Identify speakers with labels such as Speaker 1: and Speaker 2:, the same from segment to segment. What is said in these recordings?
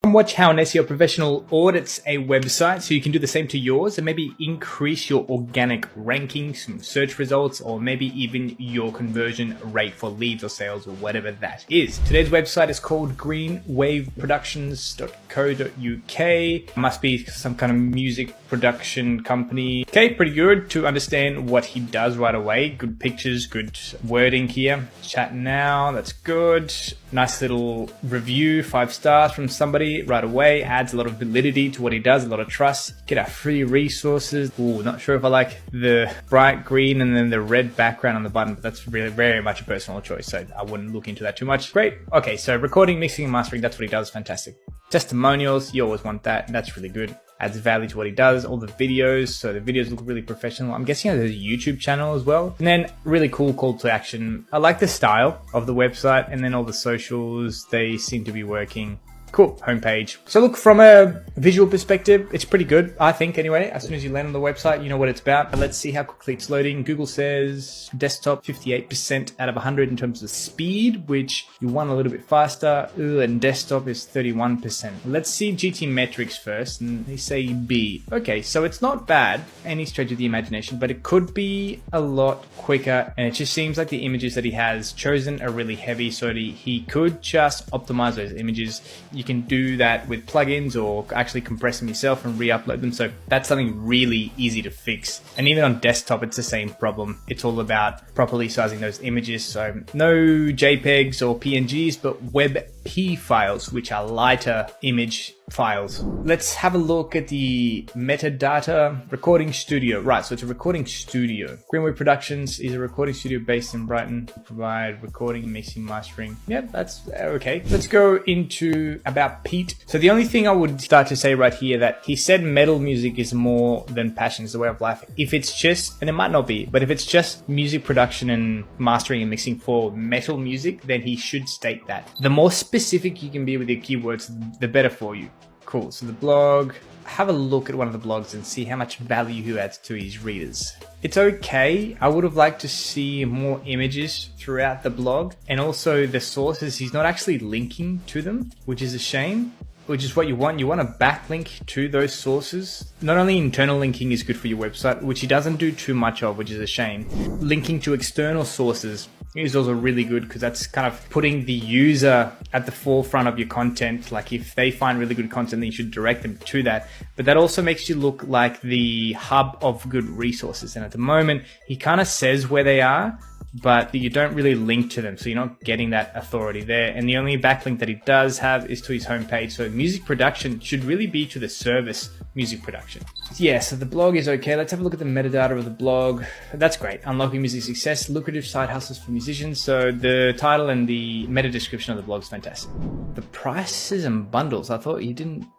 Speaker 1: Watch how an SEO professional audits a website so you can do the same to yours and maybe increase your organic rankings, some search results, or maybe even your conversion rate for leads or sales or whatever that is. Today's website is called greenwaveproductions.co.uk. Must be some kind of music production company. Okay, pretty good to understand what he does right away. Good pictures, good wording here. Chat now, that's good. Nice little review, 5 stars from somebody right away. Adds a lot of validity to what he does, a lot of trust. Get our free resources. Ooh, not sure if I like the bright green and then the red background on the button, but that's really very much a personal choice, so I wouldn't look into that too much. Great. Okay, so recording, mixing, and mastering, that's what he does. Fantastic. Testimonials, you always want that. That's really good. Adds value to what he does. All the videos, so the videos look really professional. I'm guessing there's a YouTube channel as well. And then really cool call to action. I like the style of the website, and then all the socials, they seem to be working. Cool, homepage. So look, from a visual perspective, it's pretty good, I think anyway. As soon as you land on the website, you know what it's about. But let's see how quickly it's loading. Google says desktop 58% out of 100 in terms of speed, which you want a little bit faster. Ooh, and desktop is 31%. Let's see GT metrics first, and they say B. Okay, so it's not bad, any stretch of the imagination, but it could be a lot quicker. And it just seems like the images that he has chosen are really heavy, so he could just optimize those images. You can do that with plugins or actually compress them yourself and re-upload them. So that's something really easy to fix. And even on desktop, it's the same problem. It's all about properly sizing those images. So no JPEGs or PNGs, but WebP files, which are lighter image files. Let's have a look at the metadata. Recording studio. Right, so it's a recording studio. Greenwave Productions is a recording studio based in Brighton. Provide recording, mixing, mastering. Yeah, that's okay. Let's go into about Pete. So the only thing I would start to say right here, that he said metal music is more than passion, it's a way of life. If it's just, and it might not be, but if it's just music production and mastering and mixing for metal music, then he should state that. The more specific you can be with your keywords, the better for you. Cool, so the blog, have a look at one of the blogs and see how much value he adds to his readers. It's okay. I would have liked to see more images throughout the blog, and also the sources, he's not actually linking to them, which is a shame, which is what you want. You want a backlink to those sources. Not only internal linking is good for your website, which he doesn't do too much of, which is a shame. Linking to external sources is also really good, because that's kind of putting the user at the forefront of your content. Like if they find really good content, then you should direct them to that. But that also makes you look like the hub of good resources. And at the moment, he kind of says where they are, but you don't really link to them, so you're not getting that authority there. And the only backlink that he does have is to his homepage. So music production should really be to the service music production. Yeah, so the blog is okay. Let's have a look at the metadata of the blog. That's great. Unlocking music success, lucrative side hustles for musicians. So the title and the meta description of the blog is fantastic. The prices and bundles. I thought he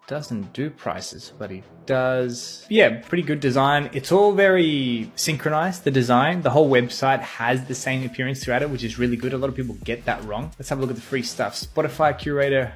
Speaker 1: doesn't do prices, but he does. Yeah, pretty good design. It's all very synchronized, the design. The whole website has the same appearance throughout it, which is really good. A lot of people get that wrong. Let's have a look at the free stuff. Spotify curator.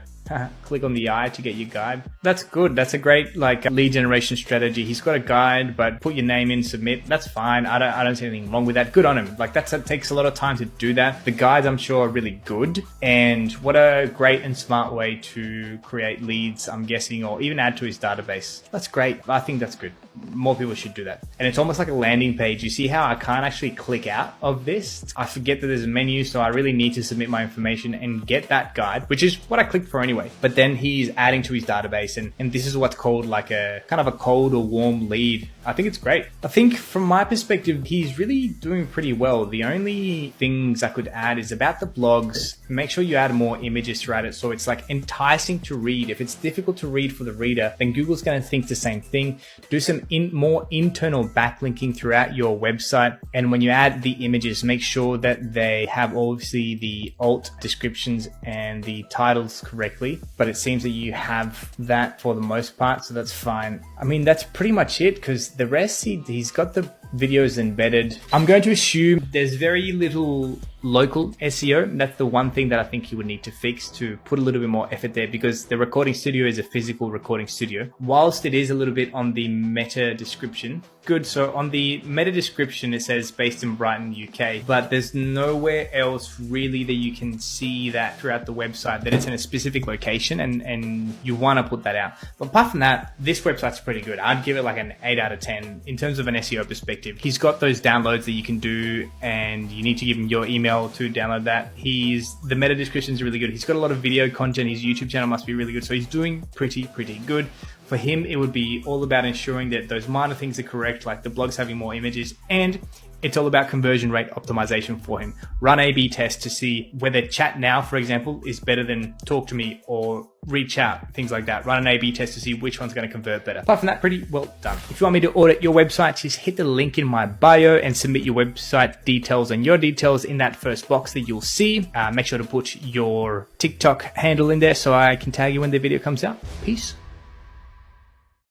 Speaker 1: Click on the eye to get your guide. That's good. That's a great lead generation strategy. He's got a guide, but put your name in, submit. That's fine. I don't see anything wrong with that. Good on him. That takes a lot of time to do that. The guides, I'm sure, are really good. And what a great and smart way to create leads, I'm guessing, or even add to his database. That's great. I think that's good. More people should do that. And it's almost like a landing page. You see how I can't actually click out of this? I forget that there's a menu, so I really need to submit my information and get that guide, which is what I clicked for anyway. But then he's adding to his database, and this is what's called like a kind of a cold or warm lead. I think it's great. I think from my perspective, he's really doing pretty well. The only things I could add is about the blogs. Make sure you add more images throughout it, so it's like enticing to read. If it's difficult to read for the reader, then Google's going to think the same thing. Do some more internal backlinking throughout your website. And when you add the images, make sure that they have obviously the alt descriptions and the titles correctly. But it seems that you have that for the most part, so that's fine. I mean, that's pretty much it, because the rest, he's got the videos embedded. I'm going to assume there's very little local SEO. That's the one thing that I think you would need to fix, to put a little bit more effort there, because the recording studio is a physical recording studio. Whilst it is a little bit on the meta description, good. So on the meta description, it says based in Brighton, UK, but there's nowhere else really that you can see that throughout the website that it's in a specific location, and you want to put that out. But apart from that, this website's pretty good. I'd give it like an 8 out of 10 in terms of an SEO perspective. He's got those downloads that you can do, and you need to give him your email to download that. The meta description is really good. He's got a lot of video content. His YouTube channel must be really good. So he's doing pretty good. For him, it would be all about ensuring that those minor things are correct, like the blog's having more images, and it's all about conversion rate optimization for him. Run A/B tests to see whether chat now, for example, is better than talk to me or reach out, things like that. Run an A/B test to see which one's going to convert better. Apart from that, pretty well done. If you want me to audit your website, just hit the link in my bio and submit your website details and your details in that first box that you'll see. Make sure to put your TikTok handle in there so I can tag you when the video comes out. Peace.